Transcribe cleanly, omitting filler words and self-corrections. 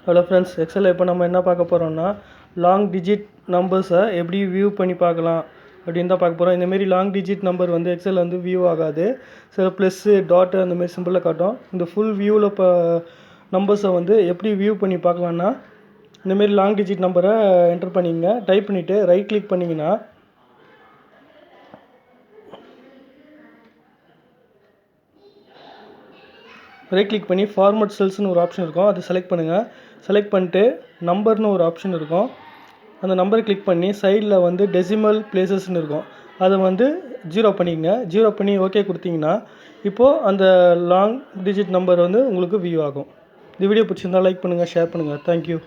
Hello friends, எக்ஸலில் இப்போ நம்ம என்ன பார்க்க போகிறோம்னா லாங் டிஜிட் நம்பர்ஸை எப்படி வியூ பண்ணி பார்க்கலாம் அப்படின்னு தான் பார்க்க போகிறோம். இந்தமாரி லாங் டிஜிட் நம்பர் வந்து எக்ஸல் வந்து வியூ ஆகாது. சில ப்ளஸ்ஸு டாட்டு அந்தமாரி சிம்பிளில் காட்டும். இந்த ஃபுல் வியூவில் இப்போ நம்பர்ஸை வந்து எப்படி வியூ பண்ணி பார்க்கலான்னா இந்தமாரி லாங் டிஜிட் நம்பரை என்டர் பண்ணிங்க. டைப் பண்ணிவிட்டு ரைட் கிளிக் பண்ணிங்கன்னா ரைட் கிளிக் பண்ணி ஃபார்மட் செல்ஸ்னு ஒரு ஆப்ஷன் இருக்கும், அதை செலக்ட் பண்ணுங்கள். செலக்ட் பண்ணிட்டு நம்பர்னு ஒரு ஆப்ஷன் இருக்கும், அந்த நம்பரை கிளிக் பண்ணி சைடில் வந்து டெசிமல் பிளேசஸ்ன்னு இருக்கும், அதை வந்து 0 பண்ணிக்கங்க. 0 பண்ணி ஓகே கொடுத்தீங்கன்னா இப்போது அந்த லாங் டிஜிட் நம்பர் வந்து உங்களுக்கு வியூ ஆகும். இந்த வீடியோ பிடிச்சிருந்தால் லைக் பண்ணுங்கள், ஷேர் பண்ணுங்கள். தேங்க்யூ.